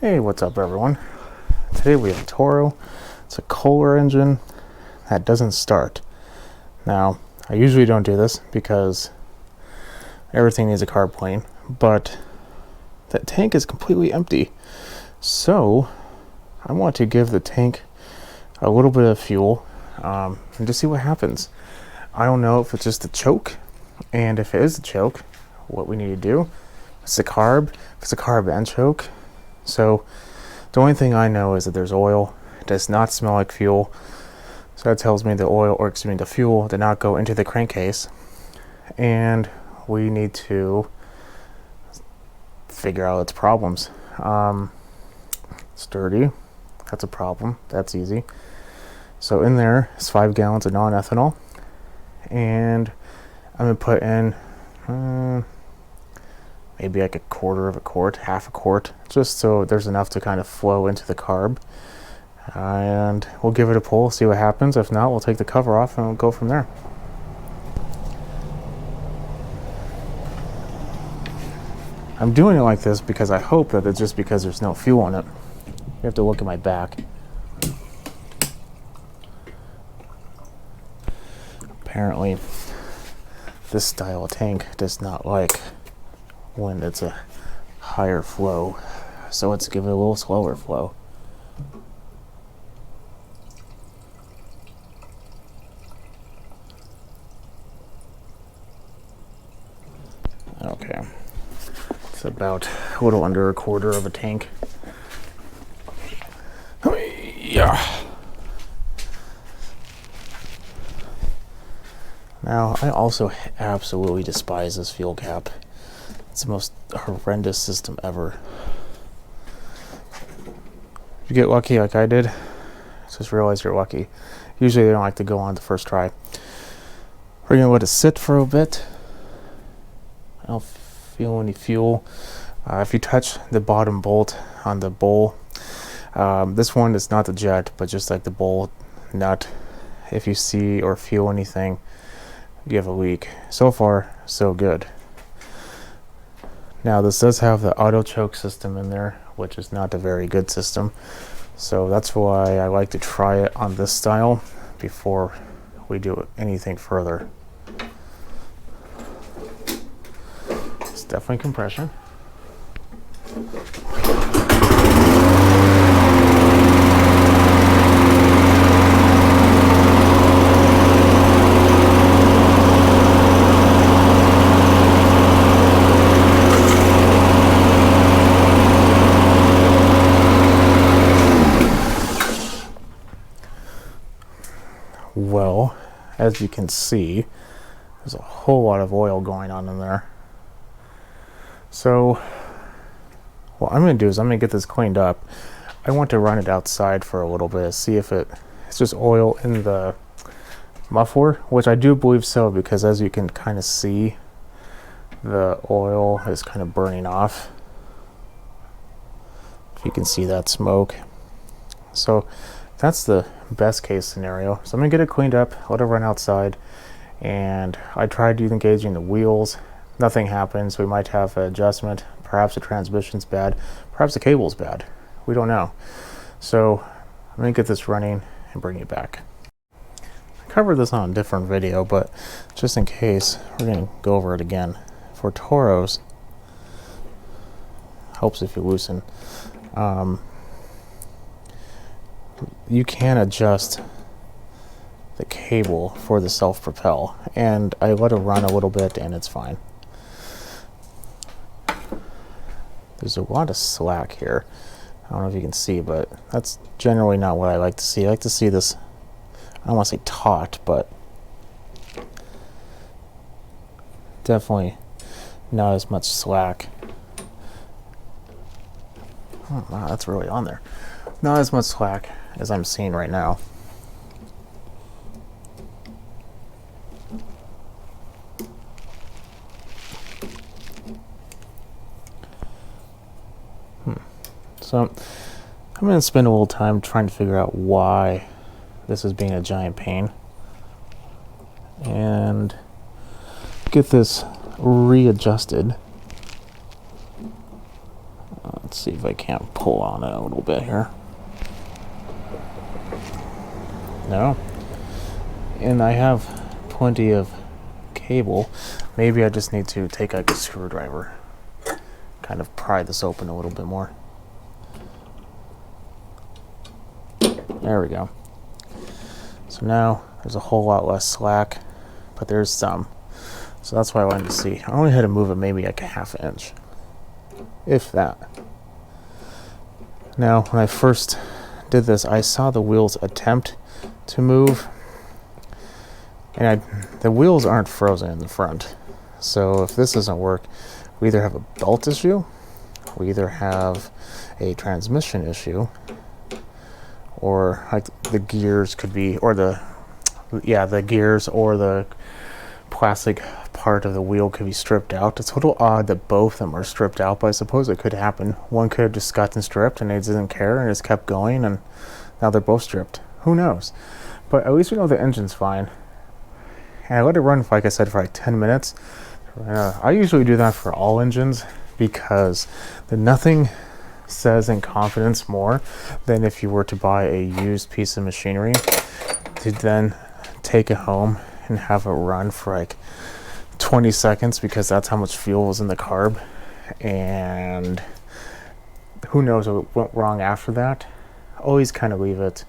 Hey, what's up everyone? Today we have a Toro. It's a Kohler engine that doesn't start. Now, I usually don't do this because everything needs a carb plane, but that tank is completely empty. So, I want to give the tank a little bit of fuel and just see what happens. I don't know if it's just a choke, and if it is a choke, what we need to do. If it's a carb, if it's a carb and choke. So the only thing I know is that there's oil. It does not smell like fuel. So that tells me the fuel did not go into the crankcase. And we need to figure out its problems. It's dirty. That's a problem. That's easy. So in there is 5 gallons of non-ethanol. And I'm going to put in maybe like a quarter of a quart, half a quart, just so there's enough to kind of flow into the carb. And we'll give it a pull, see what happens. If not, we'll take the cover off and we'll go from there. I'm doing it like this because I hope that it's just because there's no fuel in it. You have to look at my back. Apparently, this style of tank does not like when it's a higher flow, so let's give it a little slower flow. Okay, it's about a little under a quarter of a tank. Yeah. Now, I also absolutely despise this fuel cap. It's the most horrendous system ever. If you get lucky like I did, just realize you're lucky. Usually they don't like to go on the first try. We're going to let it sit for a bit. I don't feel any fuel. If you touch the bottom bolt on the bowl, this one is not the jet, but just like the bowl nut. If you see or feel anything, you have a leak. So far, so good. Now this does have the auto choke system in there, which is not a very good system. So that's why I like to try it on this style before we do anything further. It's definitely compression. Well, as you can see, there's a whole lot of oil going on in there. So what I'm going to do is I'm going to get this cleaned up. I want to run it outside for a little bit, see if it's just oil in the muffler, which I do believe so, because as you can kind of see, the oil is kind of burning off. If you can see that smoke. So that's the best case scenario. So I'm gonna get it cleaned up, let it run outside, and I tried engaging the wheels. Nothing happens. We might have an adjustment. Perhaps the transmission's bad. Perhaps the cable's bad. We don't know. So I'm gonna get this running and bring it back. I covered this on a different video, but just in case, we're gonna go over it again. For Toros, helps if you loosen. You can adjust the cable for the self-propel, and I let it run a little bit and it's fine. There's a lot of slack here. I don't know if you can see, but that's generally not what I like to see. I like to see this, I don't want to say taut, but definitely not as much slack. Oh, wow, that's really on there. Not as much slack as I'm seeing right now. So I'm going to spend a little time trying to figure out why this is being a giant pain and get this readjusted. Let's see if I can't pull on it a little bit here. No. And I have plenty of cable. Maybe I just need to take like a screwdriver, kind of pry this open a little bit more. There we go. So now there's a whole lot less slack, but there's some. So that's what I wanted to see. I only had to move it maybe like a ½ inch, if that. Now, when I first did this, I saw the wheels attempt to move, and the wheels aren't frozen in the front. So if this doesn't work, we either have a belt issue, we either have a transmission issue, or like the gears could be, or the gears or the plastic part of the wheel could be stripped out. It's a little odd that both of them are stripped out, but I suppose it could happen. One could have just gotten stripped and they didn't care and just kept going, and now they're both stripped. Who knows? But at least we know the engine's fine. And I let it run, like I said, for like 10 minutes. I usually do that for all engines because nothing says in confidence more than if you were to buy a used piece of machinery to then take it home and have it run for like 20 seconds, because that's how much fuel was in the carb, and who knows what went wrong after that. Always kind of leave it,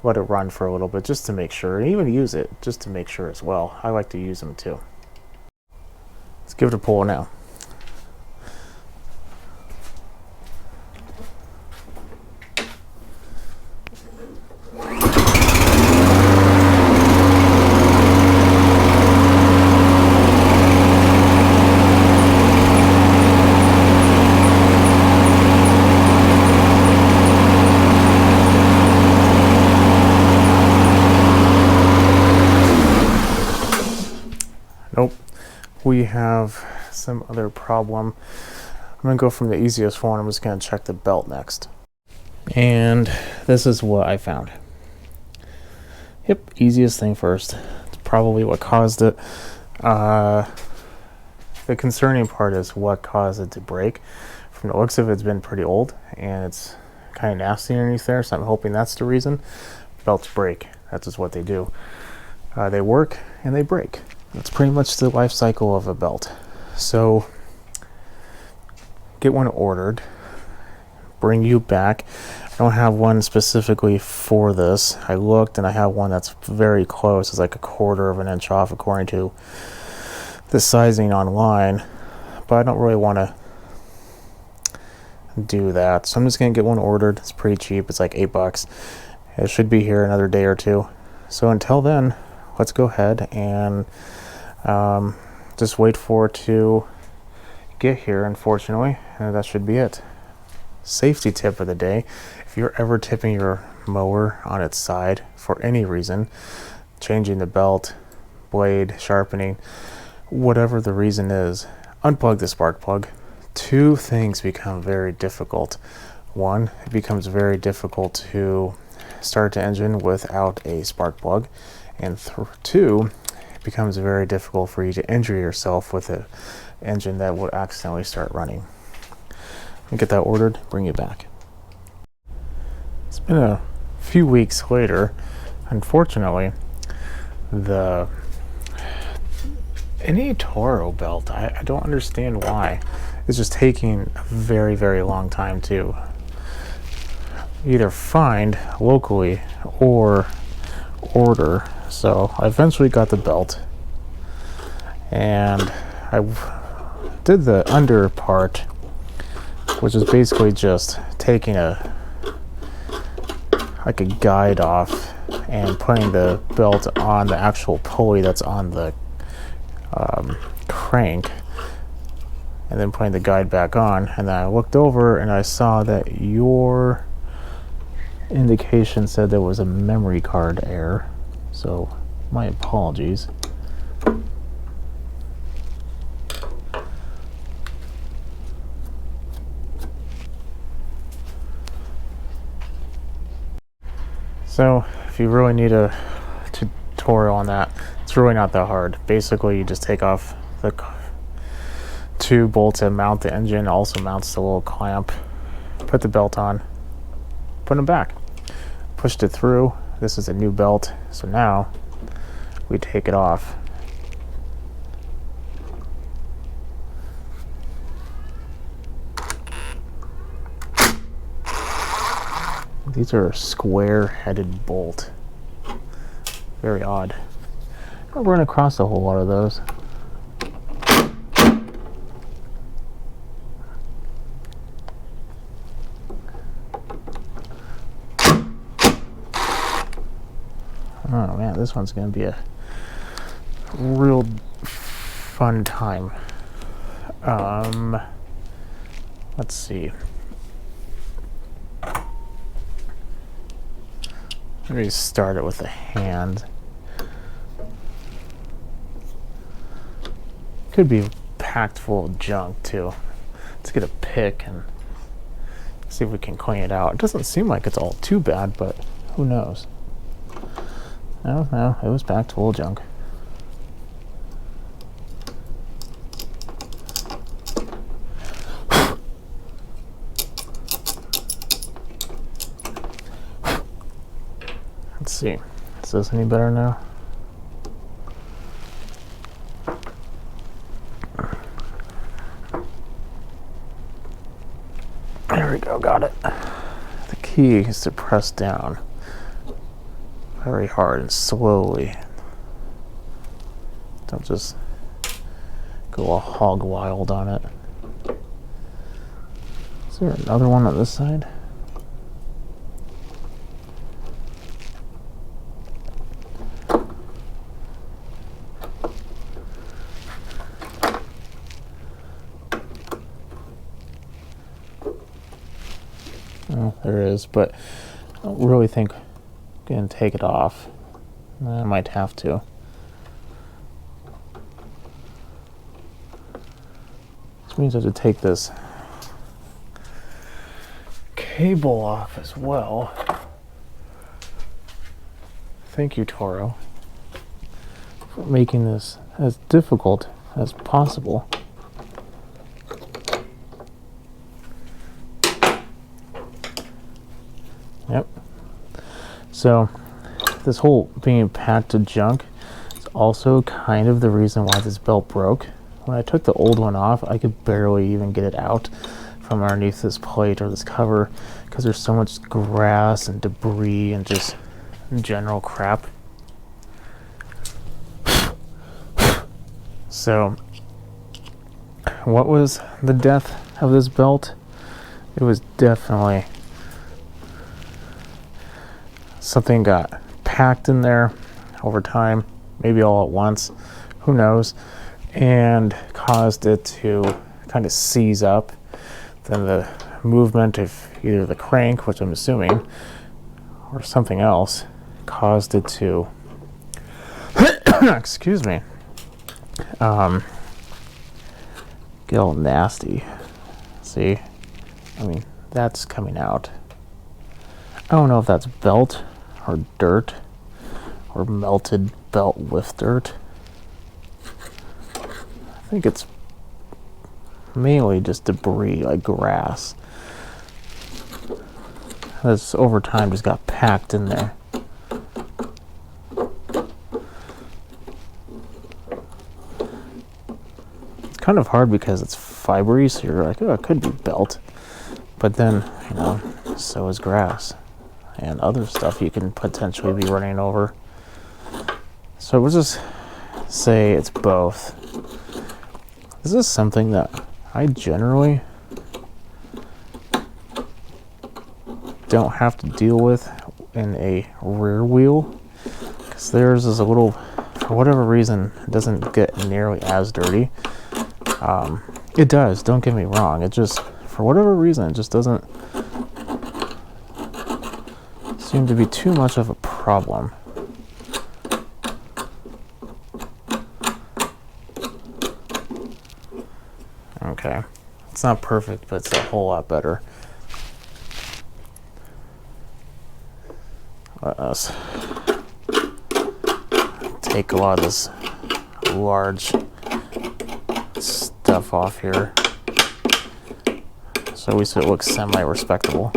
let it run for a little bit just to make sure, and even use it just to make sure as well. I like to use them too. Let's give it a pull now. Nope, we have some other problem. I'm gonna go from the easiest one. I'm just gonna check the belt next. And this is what I found. Yep, easiest thing first. It's probably what caused it. The concerning part is what caused it to break. From the looks of it, it's been pretty old and it's kind of nasty underneath there, so I'm hoping that's the reason. Belts break, that's just what they do. They work and they break. That's pretty much the life cycle of a belt. So get one ordered, bring you back. I don't have one specifically for this. I looked and I have one that's very close. It's like a 1/4 of an inch off according to the sizing online, but I don't really want to do that. So I'm just gonna get one ordered. It's pretty cheap. It's like $8. It should be here another day or two. So until then, let's go ahead and just wait for it to get here, unfortunately, and that should be it. Safety tip of the day: if you're ever tipping your mower on its side for any reason, changing the belt, blade, sharpening, whatever the reason is, unplug the spark plug. Two things become very difficult. One, it becomes very difficult to start the engine without a spark plug, and two, it becomes very difficult for you to injure yourself with an engine that will accidentally start running. I'll get that ordered, bring it back. It's been a few weeks later. Unfortunately, any Toro belt, I don't understand why. It's just taking a very, very long time to either find locally or order. So I eventually got the belt, and I did the under part, which is basically just taking like a guide off and putting the belt on the actual pulley that's on the crank, and then putting the guide back on. And then I looked over and I saw that your indication said there was a memory card error, so my apologies. So if you really need a tutorial on that, it's really not that hard. Basically, you just take off the two bolts that mount the engine, also mounts the little clamp put the belt on, put them back. Pushed it through. This is a new belt, so now we take it off. These are a square-headed bolt. Very odd. I'll run across a whole lot of those. Oh man, this one's going to be a real fun time. Let's see. Let me start it with a hand. Could be packed full of junk too. Let's get a pick and see if we can clean it out. It doesn't seem like it's all too bad, but who knows? No, it was packed full of junk. Let's see. Is this any better now? There we go, got it. The key is to press down very hard and slowly. Don't just go all hog wild on it. Is there another one on this side? Oh, there is, but I don't really think I'm going to take it off. I might have to. Which means I have to take this cable off as well. Thank you, Toro, for making this as difficult as possible. Yep. So this whole being packed with junk is also kind of the reason why this belt broke. When I took the old one off, I could barely even get it out from underneath this plate or this cover because there's so much grass and debris and just general crap. So what was the death of this belt? It was definitely something got packed in there over time, maybe all at once, who knows, and caused it to kind of seize up. Then the movement of either the crank, which I'm assuming, or something else, caused it to excuse me, get all nasty. See, I mean, that's coming out. I don't know if that's belt or dirt or melted belt with dirt. I think it's mainly just debris like grass that's over time just got packed in there. It's kind of hard because it's fibery, so you're like, oh, it could be belt, but then, you know, so is grass and other stuff you can potentially be running over. So we'll just say it's both. This is something that I generally don't have to deal with in a rear wheel, because theirs is a little, for whatever reason, it doesn't get nearly as dirty. It does, don't get me wrong, it just, for whatever reason, it just doesn't seem to be too much of a problem. Okay, it's not perfect, but it's a whole lot better. Let us take a lot of this large stuff off here. so at least it looks semi-respectable.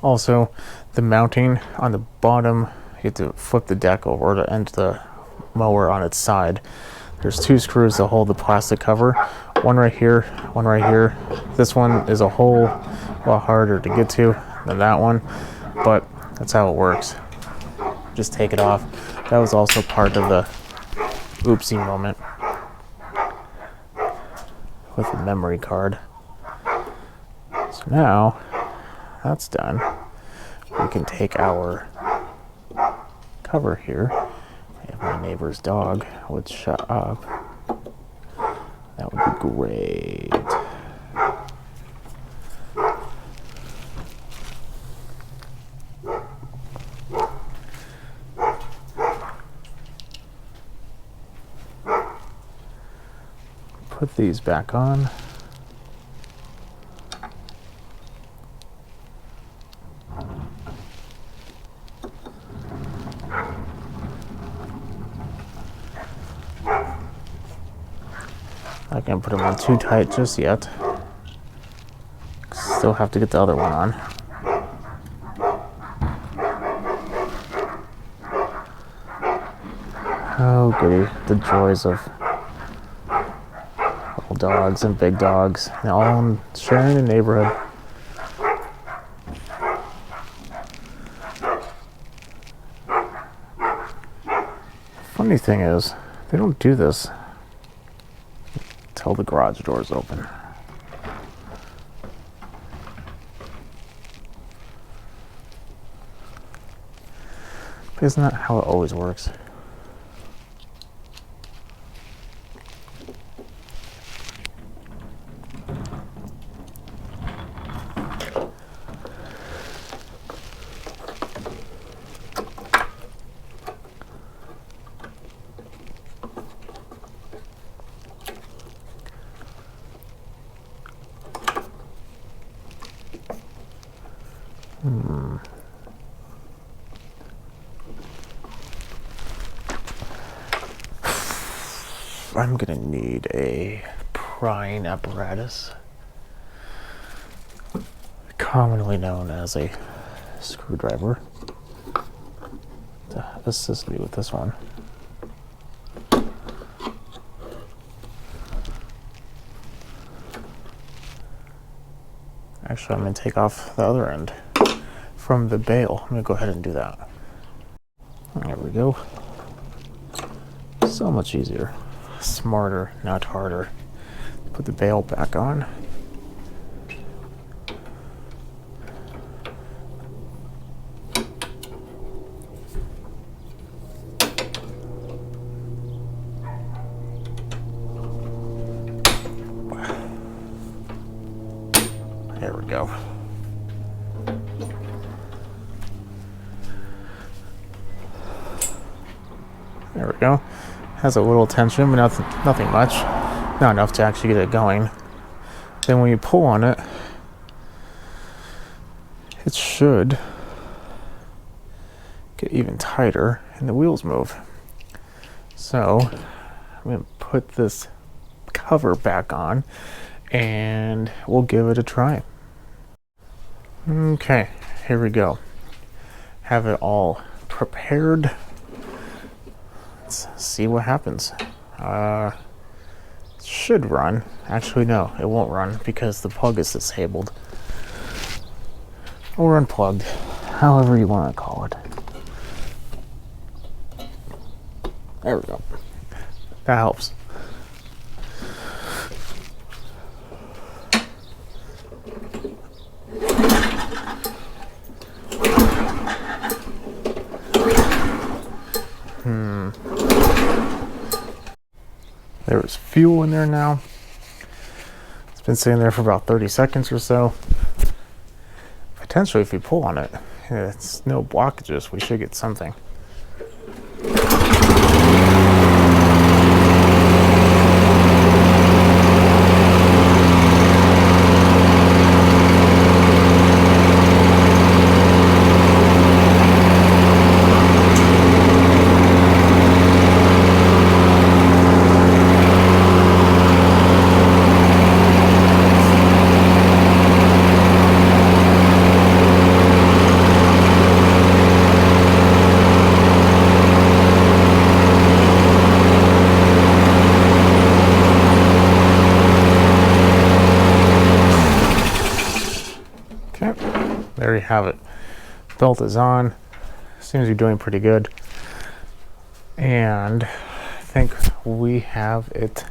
Also, the mounting on the bottom, you have to flip the deck over to end the mower on its side. There's 2 screws that hold the plastic cover. One right here, one right here. This one is a whole lot harder to get to than that one, but that's how it works. Just take it off. That was also part of the oopsie moment with the memory card. So now that's done. We can take our cover here. If my neighbor's dog would shut up, that would be great. Put these back on. I can't put them on too tight just yet. Still have to get the other one on. Oh goody, the joys of little dogs and big dogs, and all sharing a neighborhood. Funny thing is, they don't do this until the garage door is open. But isn't that how it always works? I'm gonna need a prying apparatus, commonly known as a screwdriver, to assist me with this one. Actually, I'm gonna take off the other end from the bail. I'm gonna go ahead and do that. There we go. So much easier. Smarter, not harder. Put the bail back on. There we go. There we go. Has a little tension, but nothing much. Not enough to actually get it going. Then when you pull on it, it should get even tighter and the wheels move. So I'm going to put this cover back on and we'll give it a try. Okay, here we go. Have it all prepared. Let's see what happens. It should run. Actually, no, it won't run because the plug is disabled. Or unplugged, however you want to call it. There we go. That helps. There's fuel in there now. It's been sitting there for about 30 seconds or so. Potentially, if you pull on it, it's no blockages. We should get something. there you have it. Belt is on. Seems to be doing pretty good. And I think we have it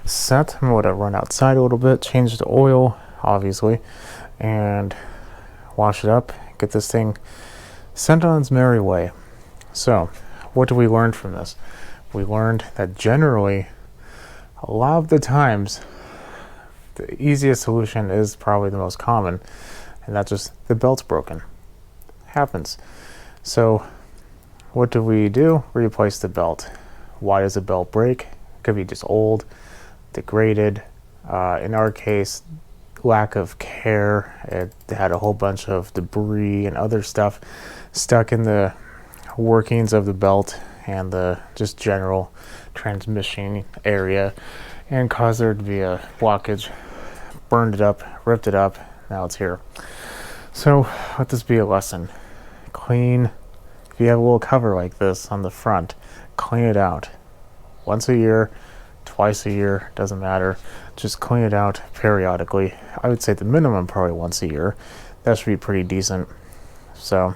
set. I'm going to run outside a little bit, change the oil, obviously, and wash it up, get this thing sent on its merry way. So, what do we learn from this? We learned that generally, a lot of the times, the easiest solution is probably the most common, and that's just the belt's broken. Happens. So, what do? We replace the belt. Why does the belt break? It could be just old, degraded. In our case, lack of care. It had a whole bunch of debris and other stuff stuck in the workings of the belt and the just general transmission area, and caused there to be a blockage. Burned it up, ripped it up. Now it's here. So let this be a lesson. Clean. If you have a little cover like this on the front, clean it out. Once a year, twice a year, doesn't matter. Just clean it out periodically. I would say the minimum probably once a year. That should be pretty decent. So,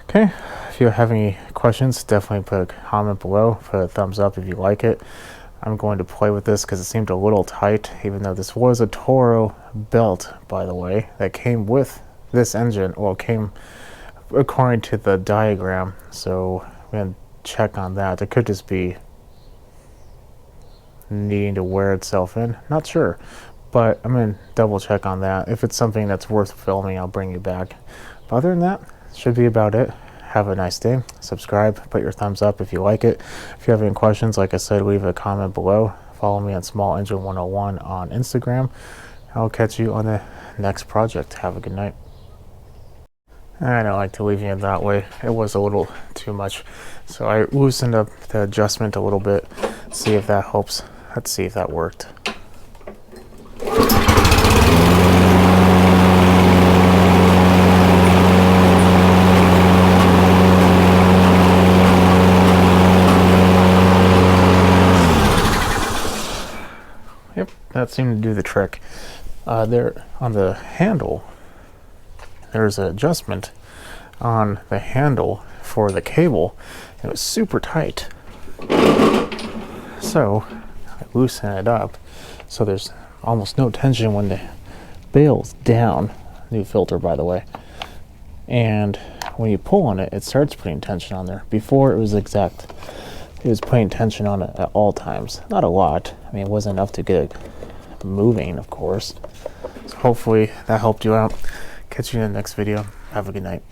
okay. If you have any questions, definitely put a comment below. Put a thumbs up if you like it. I'm going to play with this because it seemed a little tight, even though this was a Toro belt, by the way, that came with this engine. Well, it came according to the diagram, so we're going to check on that. It could just be needing to wear itself in. Not sure, but I'm going to double check on that. If it's something that's worth filming, I'll bring you back. But other than that, should be about it. Have a nice day. Subscribe, put your thumbs up if you like it. If you have any questions, like I said, leave a comment below. Follow me on Small Engine 101 on Instagram. I'll catch you on the next project. Have a good night. I don't like to leave it that way. It was a little too much. So I loosened up the adjustment a little bit. See if that helps. Let's see if that worked. Yep, that seemed to do the trick. There on the handle, there's an adjustment on the handle for the cable. It was super tight. So I loosen it up so there's almost no tension when the bail's down. New filter, by the way. And when you pull on it, it starts putting tension on there. Before it was putting tension on it at all times. Not a lot. I mean, it wasn't enough to get it moving, of course. So hopefully that helped you out. Catch you in the next video. Have a good night.